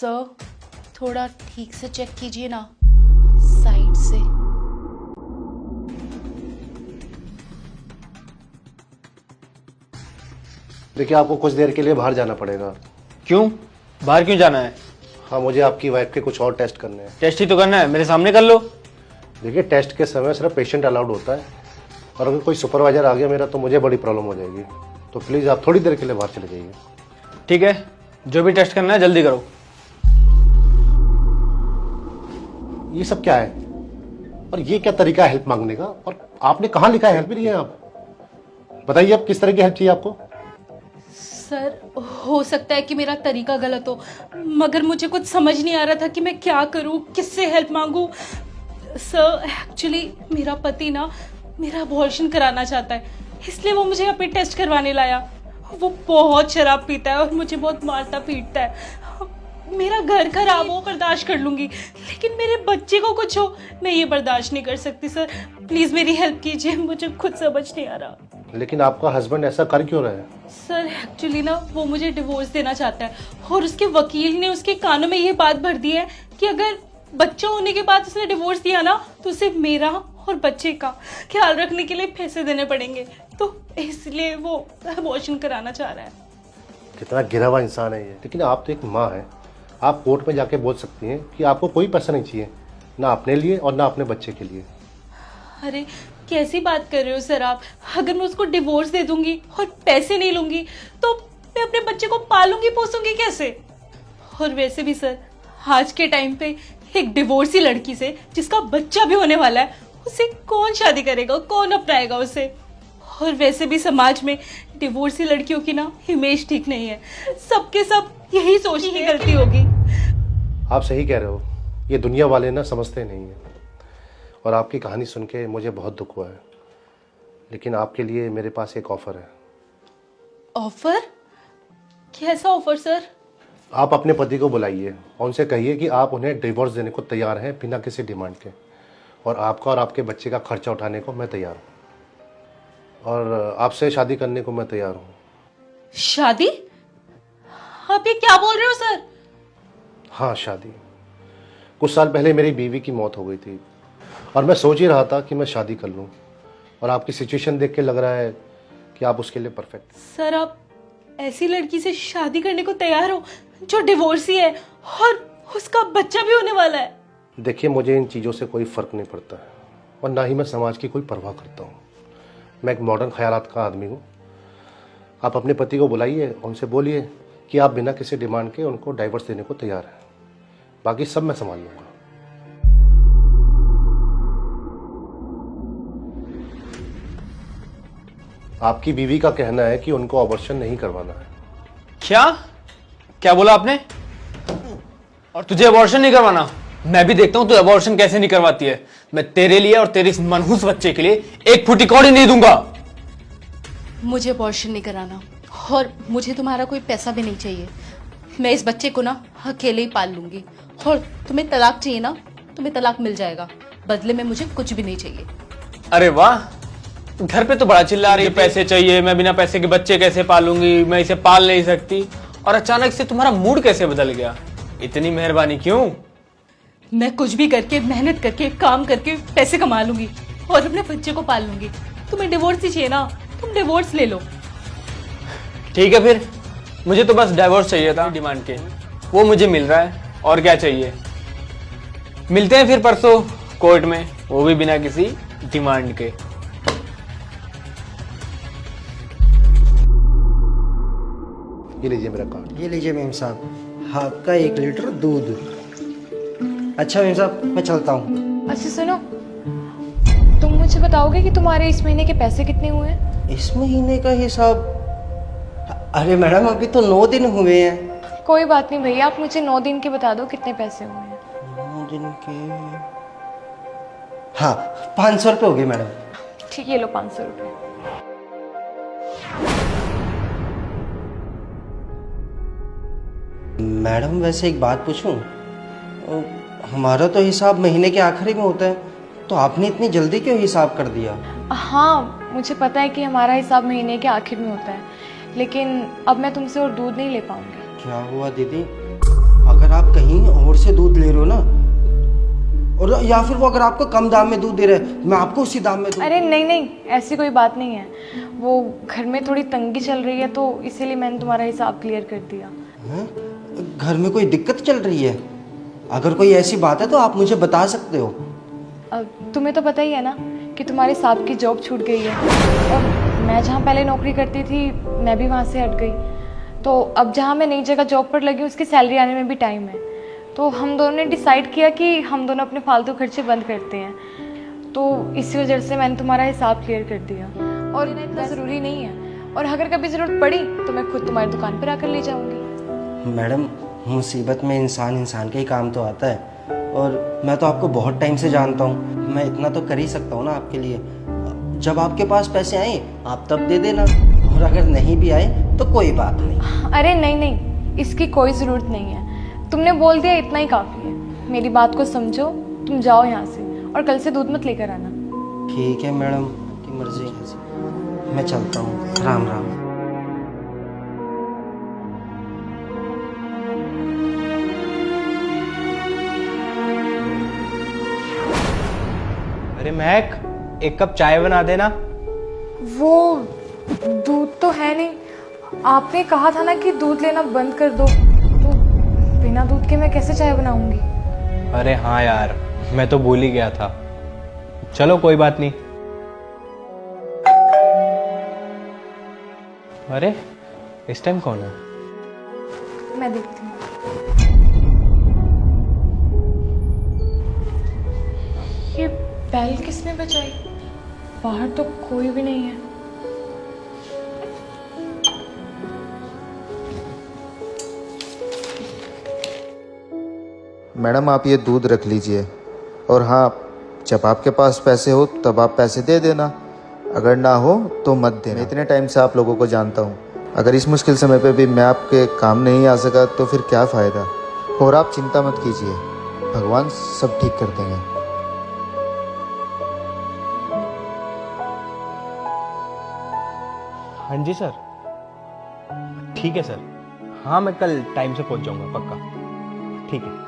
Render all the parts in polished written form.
Sir थोड़ा ठीक से चेक कीजिए ना, साइड से। देखिए, आपको कुछ देर के लिए बाहर जाना पड़ेगा। क्यों? बाहर क्यों जाना है? हाँ, मुझे आपकी वाइफ के कुछ और टेस्ट करने हैं। टेस्ट ही तो करना है, मेरे सामने कर लो। देखिए, टेस्ट के समय सिर्फ पेशेंट अलाउड होता है, और अगर कोई सुपरवाइजर आ गया मेरा तो मुझे बड़ी प्रॉब्लम हो जाएगी। तो प्लीज़ आप थोड़ी देर के लिए बाहर चले जाइए। ठीक है, जो भी टेस्ट करना है जल्दी करो। ये सब क्या है? और ये क्या तरीका है हेल्प मांगने का? और आपने कहाँ लिखा है हेल्प ही नहीं है? आप बताइए, आप किस तरह की हेल्प चाहिए आपको? सर हो सकता है कि मेरा तरीका गलत हो, मगर मुझे कुछ समझ नहीं आ रहा था कि मैं क्या करूं, किससे हेल्प मांगूं। सर एक्चुअली मेरा पति ना मेरा अबॉर्शन कराना चाहता है, इसलिए वो मुझे अपने टेस्ट करवाने लाया। वो बहुत शराब पीता है और मुझे बहुत मारता पीटता है। मेरा घर खराब हो बर्दाश्त कर लूंगी, लेकिन मेरे बच्चे को कुछ हो मैं ये बर्दाश्त नहीं कर सकती। सर प्लीज मेरी हेल्प कीजिए, मुझे खुद समझ नहीं आ रहा। लेकिन आपका हस्बैंड ऐसा कर क्यों रहा है? सर एक्चुअली ना वो मुझे डिवोर्स देना चाहता है, और उसके वकील ने उसके कानों में ये बात भर दी है कि अगर बच्चा होने के बाद उसने डिवोर्स दिया ना तो उसे मेरा और बच्चे का ख्याल रखने के लिए पैसे देने पड़ेंगे, तो इसलिए वो अबॉर्शन कराना चाह रहा है। कितना गिरा हुआ इंसान है ये। लेकिन आप तो एक माँ है, आप कोर्ट में जाके बोल सकती हैं कि आपको कोई पैसा नहीं चाहिए, ना अपने लिए और ना अपने बच्चे के लिए। अरे कैसी बात कर रहे हो सर आप? अगर मैं उसको डिवोर्स दे दूंगी और पैसे नहीं लूंगी तो मैं अपने बच्चे को पालूंगी पोसूंगी कैसे? और वैसे भी सर आज के टाइम पे एक डिवोर्सी लड़की से जिसका बच्चा भी होने वाला है उसे कौन शादी करेगा, कौन अपनाएगा उसे? और वैसे भी समाज में डिवोर्सी लड़कियों की ना इमेज ठीक नहीं है, सबके सब यही सोचने की गलती होगी। आप सही कह रहे हो, ये दुनिया वाले ना समझते नहीं है, और आपकी कहानी सुन के मुझे बहुत दुख हुआ है। लेकिन आपके लिए मेरे पास एक ऑफर है। ऑफर? कैसा ऑफर सर? आप अपने पति को बुलाइए और उनसे कहिए कि आप उन्हें डिवोर्स देने को तैयार हैं बिना किसी डिमांड के, और आपका और आपके बच्चे का खर्चा उठाने को मैं तैयार हूँ, और आपसे शादी करने को मैं तैयार हूँ। शादी? आप ये क्या बोल रहे हो सर? हाँ, शादी। कुछ साल पहले मेरी बीवी की मौत हो गई थी, और मैं सोच ही रहा था कि मैं शादी कर लूँ, और आपकी सिचुएशन देख के लग रहा है कि आप उसके लिए परफेक्ट। सर आप ऐसी लड़की से शादी करने को तैयार हो जो डिवोर्सी है और उसका बच्चा भी होने वाला है? देखिए, मुझे इन चीज़ों से कोई फ़र्क नहीं पड़ता है, और ना ही मैं समाज की कोई परवाह करता हूँ। मैं एक मॉडर्न ख्यालात का आदमी हूँ। आप अपने पति को बुलाइए, उनसे बोलिए कि आप बिना किसी डिमांड के उनको डाइवोर्स देने को तैयार हैं, बाकी सब मैं संभाल लूँगा। आपकी बीवी का कहना है कि उनको अबॉर्शन नहीं करवाना है। क्या क्या बोला आपने? और तुझे अबॉर्शन नहीं करवाना? मैं भी देखता हूं तू अबॉर्शन कैसे नहीं करवाती है। मैं तेरे लिए और तेरे इस मनहूस बच्चे के लिए एक फुटी कौड़ी नहीं दूंगा। मुझे अबॉर्शन नहीं कराना, और मुझे तुम्हारा कोई पैसा भी नहीं चाहिए। मैं इस बच्चे को ना अकेले ही पाल लूंगी, और तुम्हें तलाक चाहिए ना, तुम्हें तलाक मिल जाएगा, बदले में मुझे कुछ भी नहीं चाहिए। अरे वाह, घर पे तो बड़ा चिल्ला रही है पैसे चाहिए, मैं बिना पैसे के बच्चे कैसे पालूंगी, मैं इसे पाल नहीं सकती, और अचानक से तुम्हारा मूड कैसे बदल गया? इतनी मेहरबानी क्यों? मैं कुछ भी करके, मेहनत करके, काम करके पैसे कमा लूंगी और अपने बच्चे को पाल लूंगी। तुम्हें डिवोर्स ही चाहिए ना, तुम डिवोर्स ले लो। ठीक है, फिर मुझे तो बस डाइवोर्स चाहिए था डिमांड के, वो मुझे मिल रहा है, और क्या चाहिए? मिलते हैं फिर परसों कोर्ट में, वो भी बिना किसी डिमांड के। ये लीजिए मेरा कार्ड। ये लीजिए मेम साहब, आपका 1 लीटर दूध। अच्छा मेम साहब, मैं चलता हूँ। अच्छा सुनो, तुम मुझे बताओगे कि तुम्हारे इस महीने के पैसे कितने हुए हैं? इस महीने का हिसाब? अरे मैडम, अभी तो 9 दिन हुए हैं। कोई बात नहीं भैया, आप मुझे 9 दिन के बता दो कितने पैसे हुए हैं। 9 दिन के? हाँ, 500 रुपये हो गए मैडम। ठीक है, लो 500 रुपये। मैडम वैसे एक बात पूछूं? हमारा तो हिसाब महीने के आखिरी में होता है, तो आपने इतनी जल्दी क्यों हिसाब कर दिया? हाँ, मुझे पता है कि हमारा हिसाब महीने के आखिर में होता है, लेकिन अब मैं तुमसे और दूध नहीं ले पाऊंगी। क्या हुआ दीदी? अगर आप कहीं और से दूध ले रहे हो ना, और या फिर वो अगर आपको कम दाम में दूध दे रहे हैं, मैं आपको उसी दाम में दूध। अरे नहीं नहीं, ऐसी कोई बात नहीं है। वो घर में थोड़ी तंगी चल रही है तो इसीलिए मैंने तुम्हारा हिसाब क्लियर कर दिया। हैं? घर में कोई दिक्कत चल रही है? अगर कोई ऐसी बात है तो आप मुझे बता सकते हो। तुम्हें तो पता ही है ना कि तुम्हारे साहब की जॉब छूट गई है, और मैं जहाँ पहले नौकरी करती थी मैं भी वहाँ से हट गई। तो अब जहाँ मैं नई जगह जॉब पर लगी उसकी सैलरी आने में भी टाइम है। तो हम दोनों ने डिसाइड किया कि हम दोनों अपने फालतू खर्चे बंद करते हैं। तो इसी वजह से मैंने तुम्हारा हिसाब क्लियर कर दिया, और इतना ज़रूरी नहीं है। और अगर कभी ज़रूरत पड़ी तो मैं खुद तुम्हारी दुकान पर आकर ले जाऊँगी। मैडम, मुसीबत में इंसान के ही काम तो आता है, और मैं तो आपको बहुत टाइम से जानता हूँ, मैं इतना तो कर ही सकता हूँ ना आपके लिए। जब आपके पास पैसे आए आप तब दे देना, और अगर नहीं भी आए तो कोई बात नहीं। अरे नहीं नहीं, इसकी कोई ज़रूरत नहीं है। तुमने बोल दिया इतना ही काफ़ी है। मेरी बात को समझो, तुम जाओ यहाँ से, और कल से दूध मत लेकर आना। ठीक है मैडम, की मर्जी। मैं चलता हूँ। राम राम। अरे महक, एक कप चाय बना देना। वो दूध तो है नहीं। आपने कहा था ना कि दूध लेना बंद कर दो, तो बिना दूध के मैं कैसे चाय बनाऊंगी? अरे हाँ यार, मैं तो भूल ही गया था। चलो कोई बात नहीं। अरे इस टाइम कौन है? मैं देखती हूँ। ये बेल किसने बजाई? बाहर तो कोई भी नहीं है। मैडम आप ये दूध रख लीजिए, और हाँ, जब आपके पास पैसे हो तब आप पैसे दे देना, अगर ना हो तो मत देना। मैं इतने टाइम से आप लोगों को जानता हूँ, अगर इस मुश्किल समय पे भी मैं आपके काम नहीं आ सका तो फिर क्या फ़ायदा। और आप चिंता मत कीजिए, भगवान सब ठीक कर देंगे। हाँ जी सर, ठीक है सर। हाँ मैं कल टाइम से पहुंच जाऊंगा पक्का। ठीक है।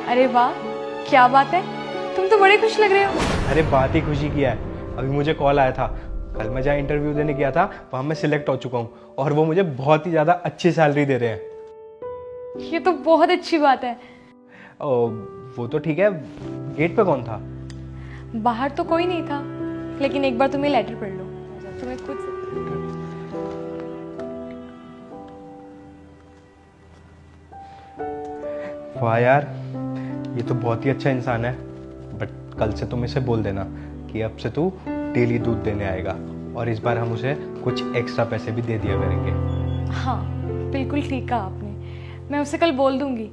अरे वाह, क्या बात है, तुम तो बड़े खुश लग रहे हो। अरे बात ही खुशी की है। अभी मुझे कॉल आया था, कल मैं जहाँ इंटरव्यू देने गया था वहाँ मैं सिलेक्ट हो चुका हूँ, और वो मुझे बहुत ही ज़्यादा अच्छी सैलरी दे रहे हैं। ये तो बहुत अच्छी बात है। वो तो ठीक है, गेट पे कौन था? बाहर तो कोई नहीं था, लेकिन एक बार तुम ये लेटर पढ़ लो, तुम्हें खुद से। वाह यार, ये तो बहुत ही अच्छा इंसान है। बट कल से तुम इसे बोल देना कि अब से तू डेली दूध देने आएगा, और इस बार हम उसे कुछ एक्स्ट्रा पैसे भी दे दिया करेंगे। हाँ बिल्कुल ठीक कहा आपने, मैं उसे कल बोल दूंगी।